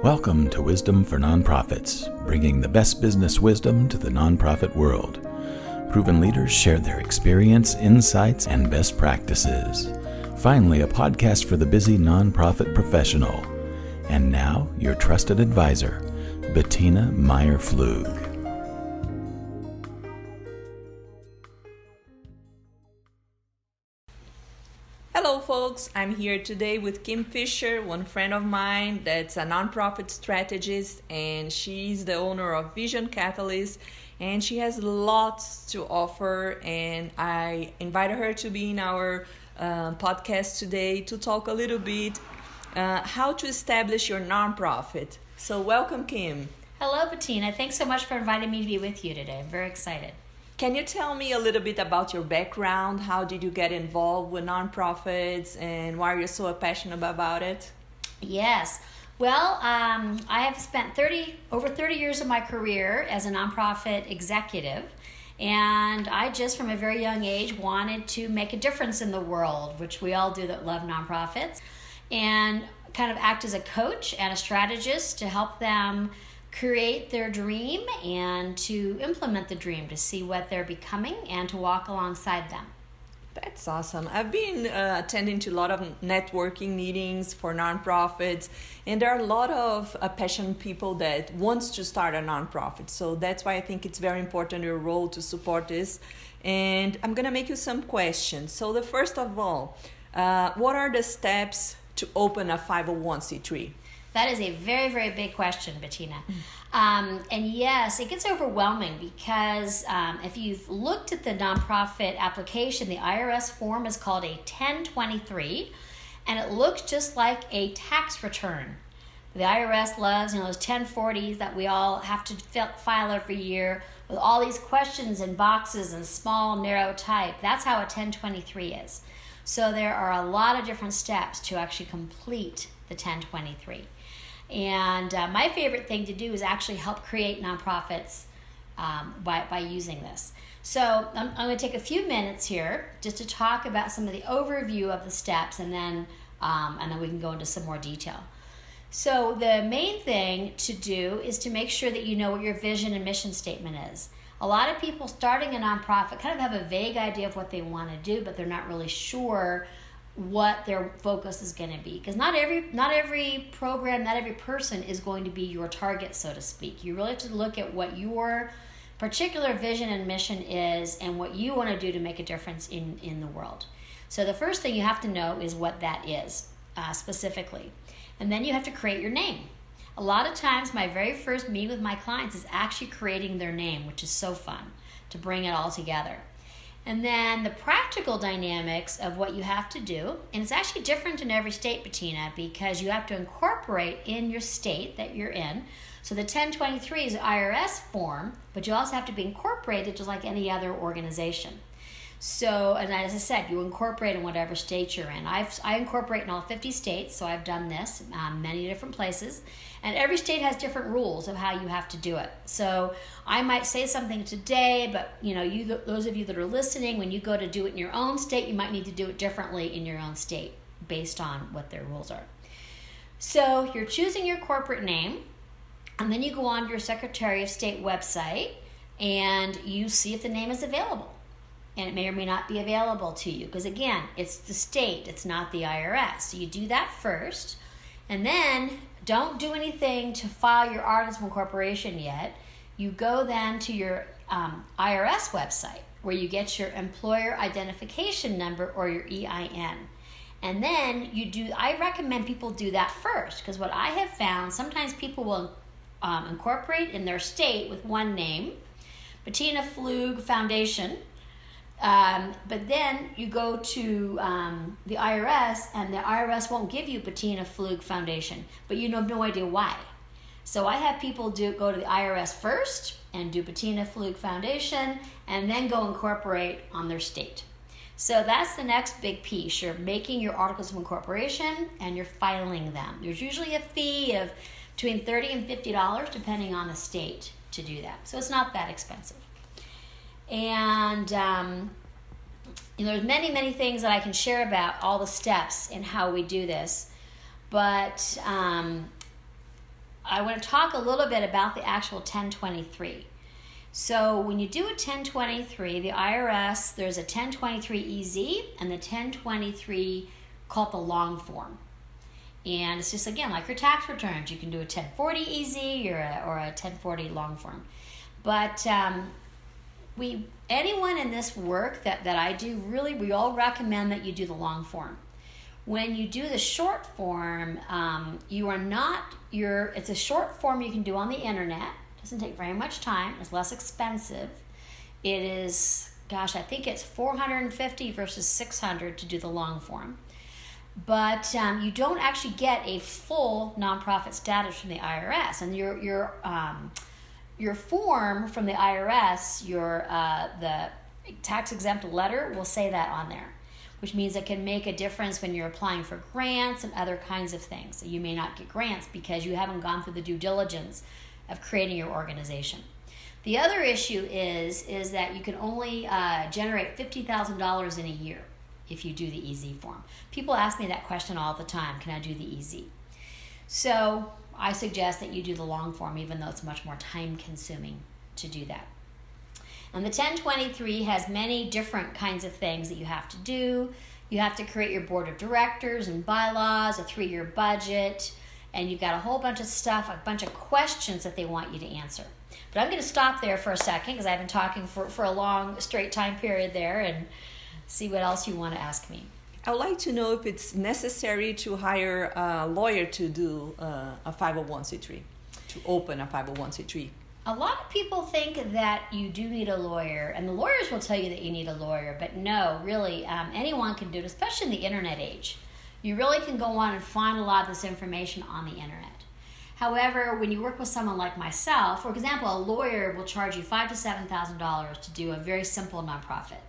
Welcome to Wisdom for Nonprofits, bringing the best business wisdom to the nonprofit world. Proven leaders share their experience, insights, and best practices. Finally, a podcast for the busy nonprofit professional. And now, your trusted advisor, Betina Pflug. Hello folks, I'm here today with Kim Fisher, one friend of mine that's a nonprofit strategist, and she's the owner of Vision Catalyst, and she has lots to offer, and I invited her to be in our podcast today to talk a little bit how to establish your nonprofit. So welcome, Kim. Hello, Betina. Thanks so much for inviting me to be with you today. I'm very excited. Can you tell me a little bit about your background? How did you get involved with nonprofits and why you're so passionate about it? Yes. Well, I have spent over 30 years of my career as a nonprofit executive, and I just from a very young age wanted to make a difference in the world, which we all do that love nonprofits, and kind of act as a coach and a strategist to help them create their dream and to implement the dream, to see what they're becoming and to walk alongside them. That's awesome. I've been attending to a lot of networking meetings for nonprofits, and there are a lot of passionate people that wants to start a nonprofit. So that's why I think it's very important your role to support this. And I'm going to make you some questions. So the first of all, what are the steps to open a 501c3? That is a very, very big question, Betina. And yes, it gets overwhelming because if you've looked at the nonprofit application, the IRS form is called a 1023, and it looks just like a tax return. The IRS loves, those 1040s that we all have to file every year with all these questions and boxes and small, narrow type. That's how a 1023 is. So there are a lot of different steps to actually complete the 1023. And my favorite thing to do is actually help create nonprofits by using this. So I'm going to take a few minutes here just to talk about some of the overview of the steps, and then we can go into some more detail. So the main thing to do is to make sure that you know what your vision and mission statement is. A lot of people starting a nonprofit kind of have a vague idea of what they want to do, but they're not really sure what their focus is going to be, because not every program, not every person is going to be your target, so to speak. You really have to look at what your particular vision and mission is and what you want to do to make a difference in the world. So the first thing you have to know is what that is specifically, and then you have to create your name. A lot of times my very first meeting with my clients is actually creating their name, which is so fun to bring it all together. And then the practical dynamics of what you have to do, and it's actually different in every state, Betina, because you have to incorporate in your state that you're in. So the 1023 is an IRS form, but you also have to be incorporated just like any other organization. So, and as I said, you incorporate in whatever state you're in. I incorporate in all 50 states, so I've done this many different places. And every state has different rules of how you have to do it. So I might say something today, but those of you that are listening, when you go to do it in your own state, you might need to do it differently in your own state based on what their rules are. So you're choosing your corporate name, and then you go on to your Secretary of State website, and you see if the name is available. And it may or may not be available to you, because again, it's the state, it's not the IRS. So you do that first, and then don't do anything to file your articles of incorporation yet. You go then to your IRS website where you get your employer identification number or your EIN. And then I recommend people do that first, because what I have found, sometimes people will incorporate in their state with one name, Betina Pflug Foundation, but then you go to the IRS, and the IRS won't give you Betina Pflug Foundation, but you have no idea why. So I have people go to the IRS first and do Betina Pflug Foundation, and then go incorporate on their state. So that's the next big piece. You're making your articles of incorporation and you're filing them. There's usually a fee of between $30 and $50 depending on the state to do that. So it's not that expensive. And there's many, many things that I can share about all the steps and how we do this. But I want to talk a little bit about the actual 1023. So when you do a 1023, the IRS, there's a 1023-EZ and the 1023 called the long form. And it's just, again, like your tax returns. You can do a 1040-EZ or a 1040 long form. But anyone in this work that I do, really, we all recommend that you do the long form. When you do the short form, it's a short form you can do on the internet. It doesn't take very much time. It's less expensive. It is, I think it's $450 versus $600 to do the long form. But you don't actually get a full nonprofit status from the IRS. And your form from the IRS, the tax exempt letter will say that on there, which means it can make a difference when you're applying for grants and other kinds of things. So you may not get grants because you haven't gone through the due diligence of creating your organization. The other issue is that you can only generate $50,000 in a year if you do the EZ form. People ask me that question all the time, can I do the EZ? So I suggest that you do the long form, even though it's much more time consuming to do that. And the 1023 has many different kinds of things that you have to do. You have to create your board of directors and bylaws, a 3-year budget, and you've got a whole bunch of stuff, a bunch of questions that they want you to answer. But I'm going to stop there for a second because I've been talking for a long straight time period there and see what else you want to ask me. I would like to know if it's necessary to hire a lawyer to do a 501c3, to open a 501c3. A lot of people think that you do need a lawyer, and the lawyers will tell you that you need a lawyer, but no, really, anyone can do it, especially in the internet age. You really can go on and find a lot of this information on the internet. However, when you work with someone like myself, for example, a lawyer will charge you $5,000 to $7,000 to do a very simple nonprofit.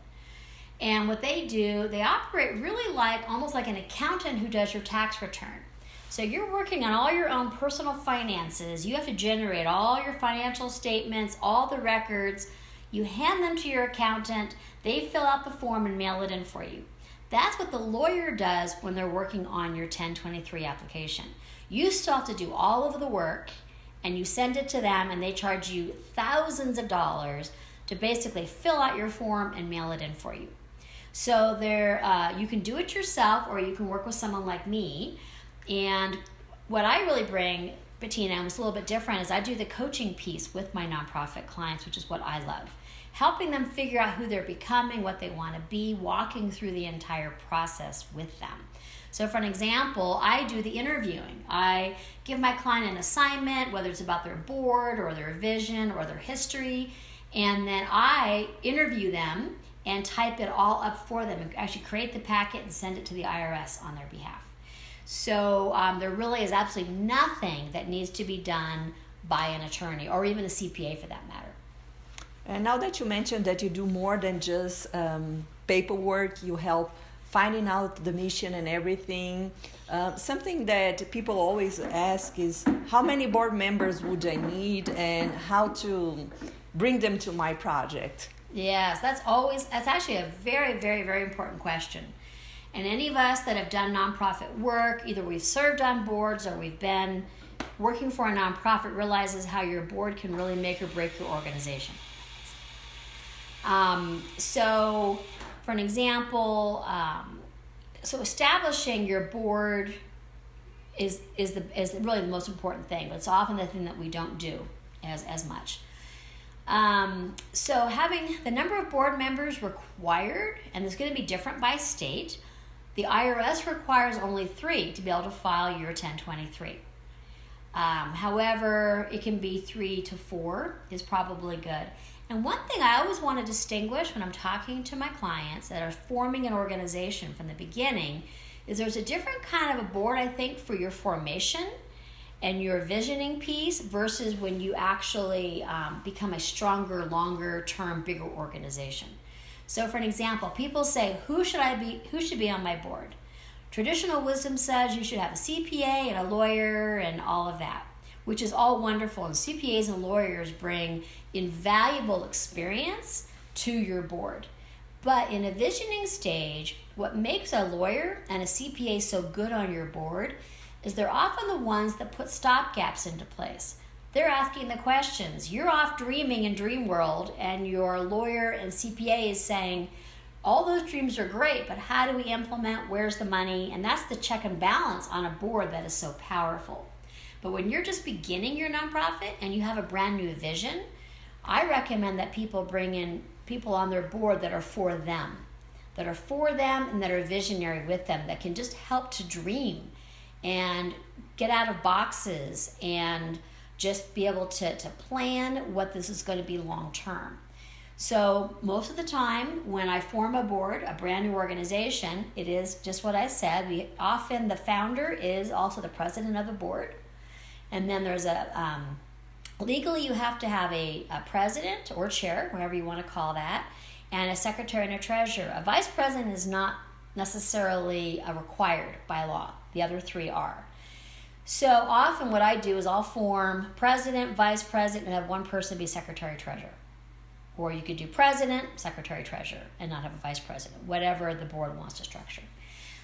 And what they do, they operate really almost like an accountant who does your tax return. So you're working on all your own personal finances. You have to generate all your financial statements, all the records. You hand them to your accountant. They fill out the form and mail it in for you. That's what the lawyer does when they're working on your 1023 application. You still have to do all of the work, and you send it to them, and they charge you thousands of dollars to basically fill out your form and mail it in for you. So you can do it yourself, or you can work with someone like me. And what I really bring, Betina, and it's a little bit different, is I do the coaching piece with my nonprofit clients, which is what I love. Helping them figure out who they're becoming, what they want to be, walking through the entire process with them. So for an example, I do the interviewing. I give my client an assignment, whether it's about their board or their vision or their history, and then I interview them and type it all up for them and actually create the packet and send it to the IRS on their behalf. So there really is absolutely nothing that needs to be done by an attorney or even a CPA for that matter. And now that you mentioned that you do more than just paperwork, you help finding out the mission and everything. Something that people always ask is how many board members would I need and how to bring them to my project? Yes, that's actually a very, very, very important question. And any of us that have done nonprofit work, either we've served on boards or we've been working for a nonprofit, realizes how your board can really make or break your organization. So, for an example, so establishing your board is really the most important thing, but it's often the thing that we don't do as much. So having the number of board members required, and it's going to be different by state. The IRS requires only 3 to be able to file your 1023. However, it can be 3 to 4 is probably good. And one thing I always want to distinguish when I'm talking to my clients that are forming an organization from the beginning is there's a different kind of a board, I think, for your formation and your visioning piece versus when you actually become a stronger, longer term, bigger organization. So for an example, people say, who should be on my board? Traditional wisdom says you should have a CPA and a lawyer and all of that, which is all wonderful. And CPAs and lawyers bring invaluable experience to your board. But in a visioning stage, what makes a lawyer and a CPA so good on your board is they're often the ones that put stopgaps into place. They're asking the questions. You're off dreaming in dream world, and your lawyer and CPA is saying, all those dreams are great, but how do we implement? Where's the money? And that's the check and balance on a board that is so powerful. But when you're just beginning your nonprofit and you have a brand new vision, I recommend that people bring in people on their board that are for them and that are visionary with them, that can just help to dream and get out of boxes and just be able to plan what this is going to be long term. So most of the time when I form a board, a brand new organization, it is just what I said. Often the founder is also the president of the board. And then there's legally you have to have a president or chair, whatever you want to call that, and a secretary and a treasurer. A vice president is not necessarily required by law. The other three are. So often what I do is I'll form president, vice president, and have one person be secretary, treasurer. Or you could do president, secretary, treasurer, and not have a vice president, whatever the board wants to structure.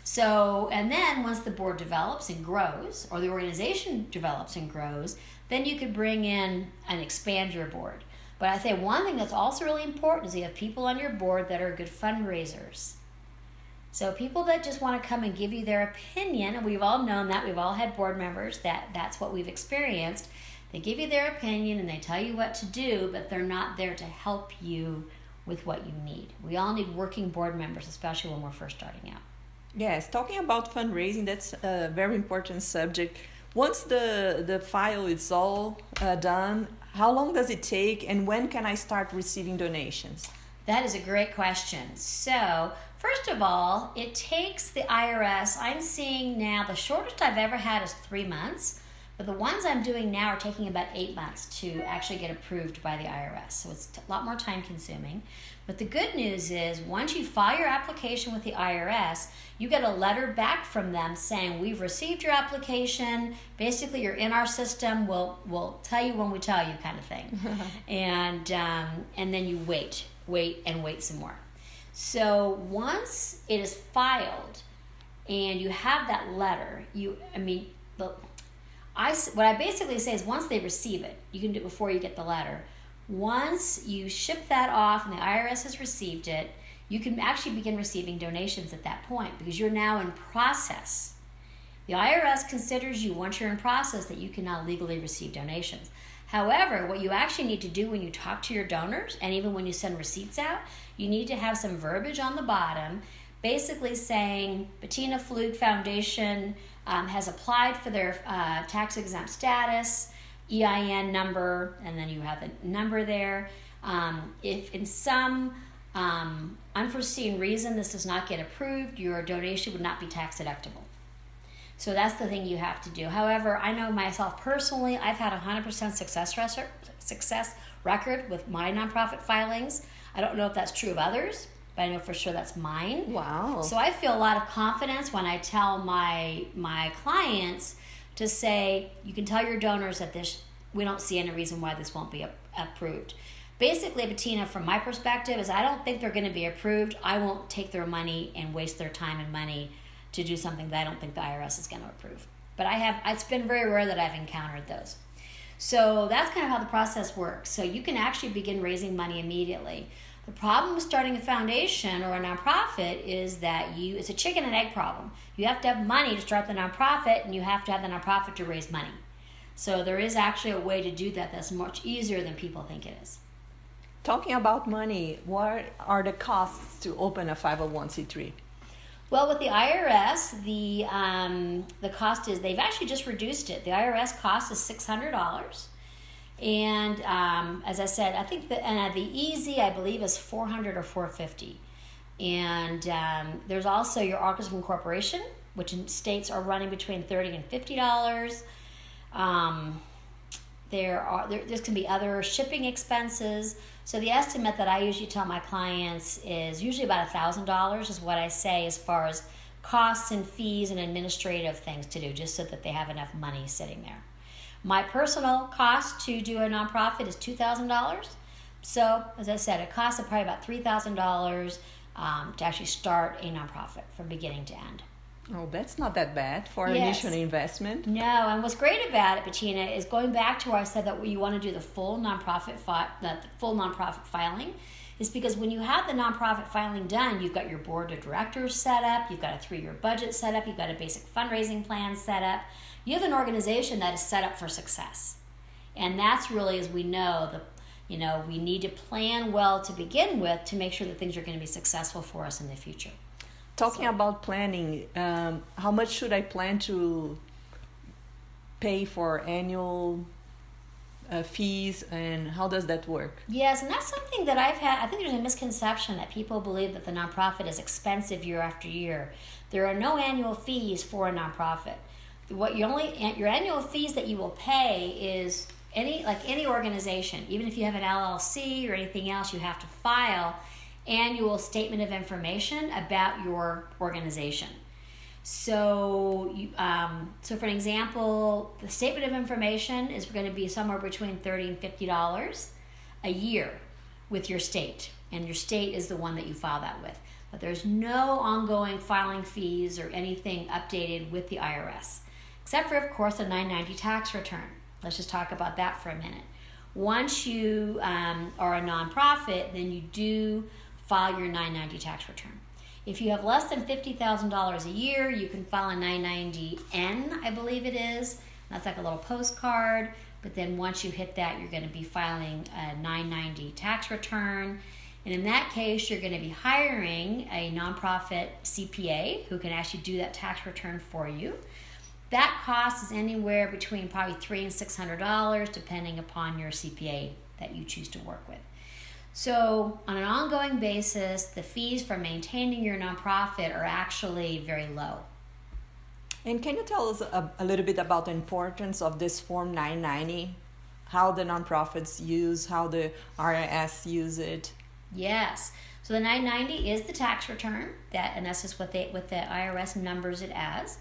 So, and then once the board develops and grows, or the organization develops and grows, then you could bring in and expand your board. But I say one thing that's also really important is you have people on your board that are good fundraisers. So people that just want to come and give you their opinion, and we've all known that, we've all had board members that's what we've experienced. They give you their opinion and they tell you what to do, but they're not there to help you with what you need. We all need working board members, especially when we're first starting out. Yes, talking about fundraising, that's a very important subject. Once the file is all done, how long does it take, and when can I start receiving donations? That is a great question. So, first of all, it takes the IRS, I'm seeing now the shortest I've ever had is 3 months, but the ones I'm doing now are taking about 8 months to actually get approved by the IRS. So it's a lot more time consuming. But the good news is once you file your application with the IRS, you get a letter back from them saying, we've received your application. Basically, you're in our system. We'll tell you when we tell you, kind of thing. and then you wait some more. So once it is filed and you have that letter, what I basically say is once they receive it, you can do it before you get the letter. Once you ship that off and the IRS has received it, you can actually begin receiving donations at that point because you're now in process. The IRS considers you, once you're in process, that you can now legally receive donations. However, what you actually need to do when you talk to your donors, and even when you send receipts out, you need to have some verbiage on the bottom basically saying Betina Pflug Foundation has applied for their tax-exempt status, EIN number, and then you have the number there. If in some unforeseen reason this does not get approved, your donation would not be tax deductible. So that's the thing you have to do. However, I know myself personally, I've had a 100% success record with my nonprofit filings. I don't know if that's true of others, but I know for sure that's mine. Wow. So I feel a lot of confidence when I tell my clients to say, you can tell your donors that we don't see any reason why this won't be approved. Basically, Betina, from my perspective, is I don't think they're going to be approved. I won't take their money and waste their time and money to do something that I don't think the IRS is going to approve. But it's been very rare that I've encountered those. So that's kind of how the process works. So you can actually begin raising money immediately. The problem with starting a foundation or a nonprofit is that it's a chicken and egg problem. You have to have money to start the nonprofit, and you have to have the nonprofit to raise money. So there is actually a way to do that that's much easier than people think it is. Talking about money, what are the costs to open a 501c3? Well, with the IRS, the cost is, they've actually just reduced it. The IRS cost is $600. And as I said, I think the easy, I believe, is $400 or $450. And there's also your articles of incorporation, which in states are running between $30 and $50. There's can be other shipping expenses. So the estimate that I usually tell my clients is usually about $1,000 is what I say as far as costs and fees and administrative things to do, just so that they have enough money sitting there. My personal cost to do a nonprofit is $2,000. So, as I said, it costs probably about $3,000 to actually start a nonprofit from beginning to end. Oh, that's not that bad for Yes. initial investment. No, and what's great about it, Betina, is going back to where I said that you want to do the full nonprofit filing, is because when you have the nonprofit filing done, you've got your board of directors set up, you've got a 3-year budget set up, you've got a basic fundraising plan set up. You have an organization that is set up for success. And that's really, as we know, we need to plan well to begin with to make sure that things are going to be successful for us in the future. Talking about planning, how much should I plan to pay for annual fees, and how does that work? Yes, and that's something that I've had. I think there's a misconception that people believe that the nonprofit is expensive year after year. There are no annual fees for a nonprofit. Your annual fees that you will pay is any organization, even if you have an LLC or anything else, you have to file annual statement of information about your organization. So, for an example, the statement of information is going to be somewhere between $30 and $50 a year with your state, and your state is the one that you file that with. But there's no ongoing filing fees or anything updated with the IRS, except for, of course, a 990 tax return. Let's just talk about that for a minute. Once you are a nonprofit, then you do file your 990 tax return. If you have less than $50,000 a year, you can file a 990N, I believe it is. That's like a little postcard. But then once you hit that, you're going to be filing a 990 tax return. And in that case, you're going to be hiring a nonprofit CPA who can actually do that tax return for you. That cost is anywhere between probably $300 and $600, depending upon your CPA that you choose to work with. So on an ongoing basis, the fees for maintaining your nonprofit are actually very low. And can you tell us a little bit about the importance of this Form 990? How the nonprofits use, how the IRS use it? Yes. So the 990 is the tax return, and that's just what the IRS numbers it as.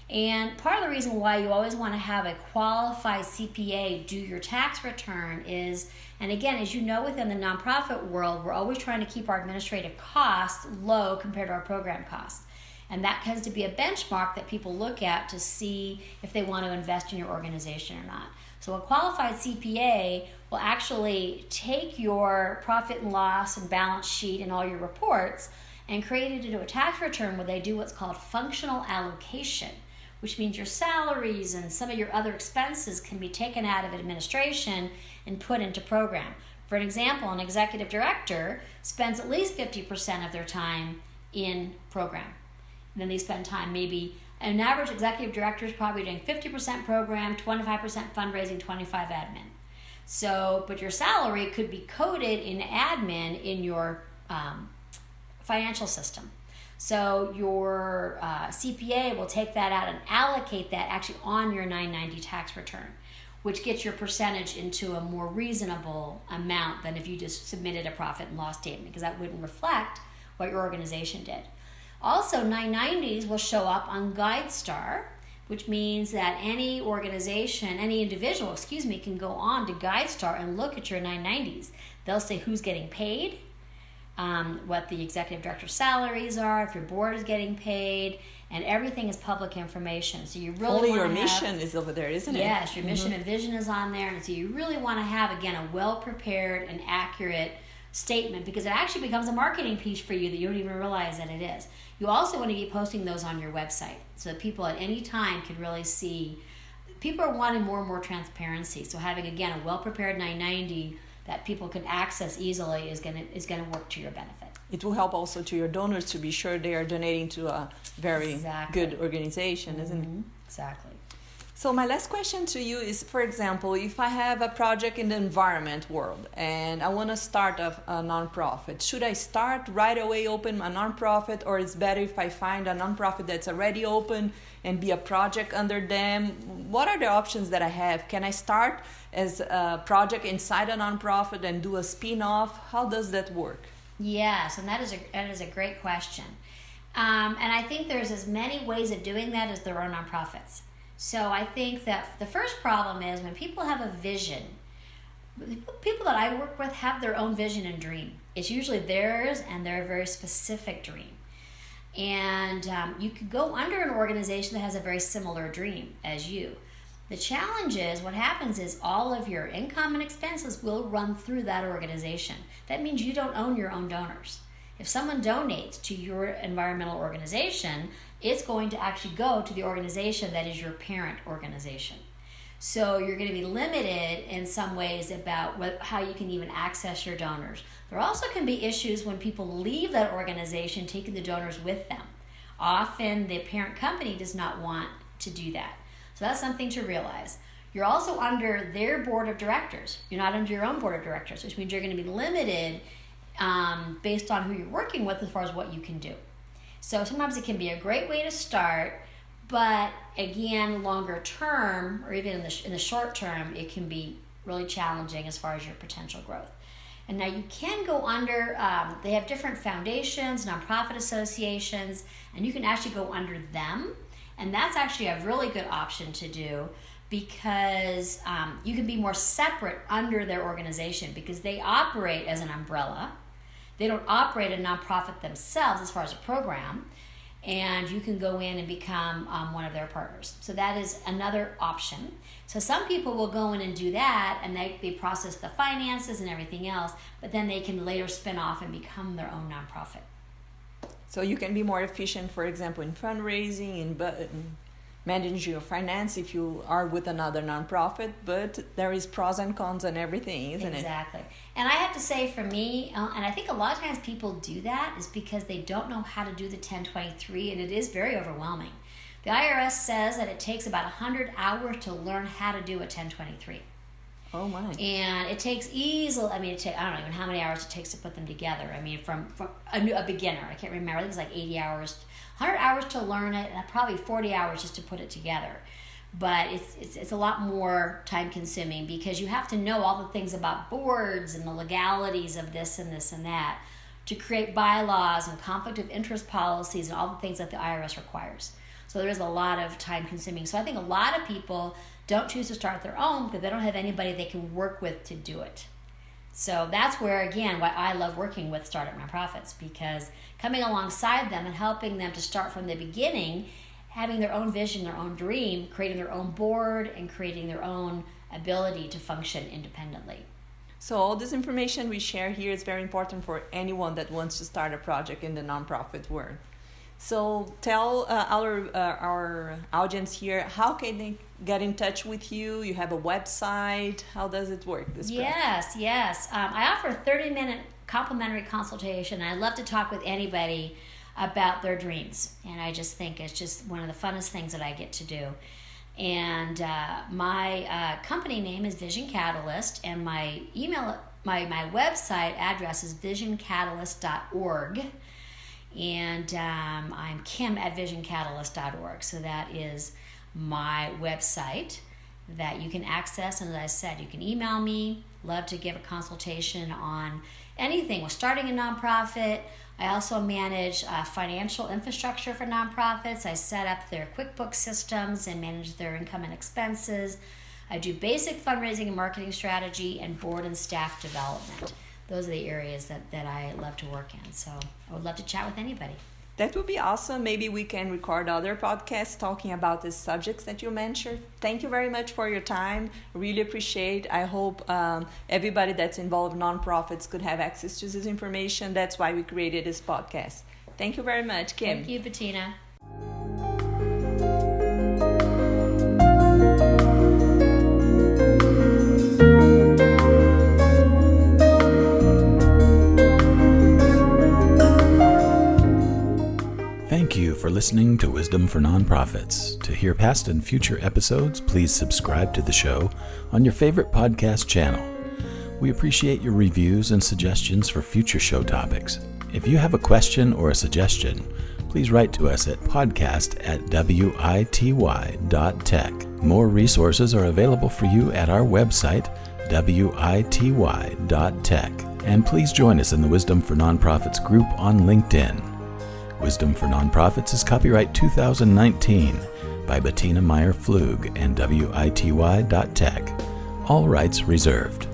And part of the reason why you always want to have a qualified CPA do your tax return is, and again, as you know, within the nonprofit world, we're always trying to keep our administrative costs low compared to our program costs. And that tends to be a benchmark that people look at to see if they want to invest in your organization or not. So a qualified CPA will actually take your profit and loss and balance sheet and all your reports and create it into a tax return where they do what's called functional allocation, which means your salaries and some of your other expenses can be taken out of administration and put into program. For an example, an executive director spends at least 50% of their time in program. And then they spend time, maybe an average executive director is probably doing 50% program, 25% fundraising, 25% admin. So, but your salary could be coded in admin in your financial system. So your CPA will take that out and allocate that actually on your 990 tax return, which gets your percentage into a more reasonable amount than if you just submitted a profit and loss statement, because that wouldn't reflect what your organization did. Also, 990s will show up on GuideStar, which means that any individual, can go on to GuideStar and look at your 990s. They'll say who's getting paid, what the executive director's salaries are, if your board is getting paid, and everything is public information. So you really only your mission is over there, isn't it? Yes, your mission and vision is on there, and so you really want to have, again, a well-prepared and accurate statement, because it actually becomes a marketing piece for you that you don't even realize that it is. You also want to be posting those on your website so that people at any time can really see. People are wanting more and more transparency, so having, again, a well-prepared 990 that people can access easily is going to work to your benefit. It will help also to your donors to be sure they are donating to a very good organization, isn't it? Exactly. So my last question to you is, for example, if I have a project in the environment world and I want to start a nonprofit, should I start right away open a nonprofit, or it's better if I find a nonprofit that's already open and be a project under them? What are the options that I have? Can I start as a project inside a nonprofit and do a spin-off? How does that work? Yes, and that is a great question. And I think there's as many ways of doing that as there are nonprofits. So I think that the first problem is when people have a vision. People that I work with have their own vision and dream. It's usually theirs, and they're a very specific dream. And you could go under an organization that has a very similar dream as you. The challenge is, what happens is all of your income and expenses will run through that organization. That means you don't own your own donors. If someone donates to your environmental organization, it's going to actually go to the organization that is your parent organization. So you're going to be limited in some ways about how you can even access your donors. There also can be issues when people leave that organization, taking the donors with them. Often the parent company does not want to do that. So that's something to realize. You're also under their board of directors. You're not under your own board of directors, which means you're going to be limited based on who you're working with as far as what you can do. So sometimes it can be a great way to start, but again, longer term, or even in the short term, it can be really challenging as far as your potential growth. And now you can go under, they have different foundations, nonprofit associations, and you can actually go under them. And that's actually a really good option to do, because you can be more separate under their organization, because they operate as an umbrella. They don't operate a nonprofit themselves as far as a program, and you can go in and become one of their partners. So that is another option. So some people will go in and do that, and they process the finances and everything else, but then they can later spin off and become their own nonprofit. So you can be more efficient, for example, in fundraising, in managing your finance if you are with another nonprofit, but there is pros and cons and everything, isn't it? Exactly. And I have to say, for me, and I think a lot of times people do that is because they don't know how to do the 1023, and it is very overwhelming. The IRS says that it takes about 100 hours to learn how to do a 1023. Oh my. And it takes easily, I don't know even how many hours it takes to put them together. I mean, from a beginner, I can't remember, I think it's like 80 hours, 100 hours to learn it, and probably 40 hours just to put it together. But it's a lot more time consuming, because you have to know all the things about boards and the legalities of this and this and that to create bylaws and conflict of interest policies and all the things that the IRS requires. So there is a lot of time consuming. So I think a lot of people don't choose to start their own because they don't have anybody they can work with to do it. So that's where, again, why I love working with startup nonprofits, because coming alongside them and helping them to start from the beginning, having their own vision, their own dream, creating their own board, and creating their own ability to function independently. So all this information we share here is very important for anyone that wants to start a project in the nonprofit world. So tell our audience here, how can they get in touch with you? You have a website. How does it work? Yes. I offer a 30-minute complimentary consultation. I love to talk with anybody about their dreams. And I just think it's just one of the funnest things that I get to do. And my company name is Vision Catalyst, and my website address is visioncatalyst.org. And I'm Kim at visioncatalyst.org. So that is my website that you can access. And as I said, you can email me. Love to give a consultation on anything with starting a nonprofit. I also manage financial infrastructure for nonprofits. I set up their QuickBooks systems and manage their income and expenses. I do basic fundraising and marketing strategy and board and staff development. Those are the areas that I love to work in. So I would love to chat with anybody. That would be awesome. Maybe we can record other podcasts talking about the subjects that you mentioned. Thank you very much for your time. Really appreciate. I hope everybody that's involved in nonprofits could have access to this information. That's why we created this podcast. Thank you very much, Kim. Thank you, Betina. Thank you for listening to Wisdom for Nonprofits. To hear past and future episodes, please subscribe to the show on your favorite podcast channel. We appreciate your reviews and suggestions for future show topics. If you have a question or a suggestion, please write to us at podcast@wity.tech. More resources are available for you at our website, wity.tech. And please join us in the Wisdom for Nonprofits group on LinkedIn. Wisdom for Nonprofits is copyright 2019 by Betina Pflug and wity.tech. All rights reserved.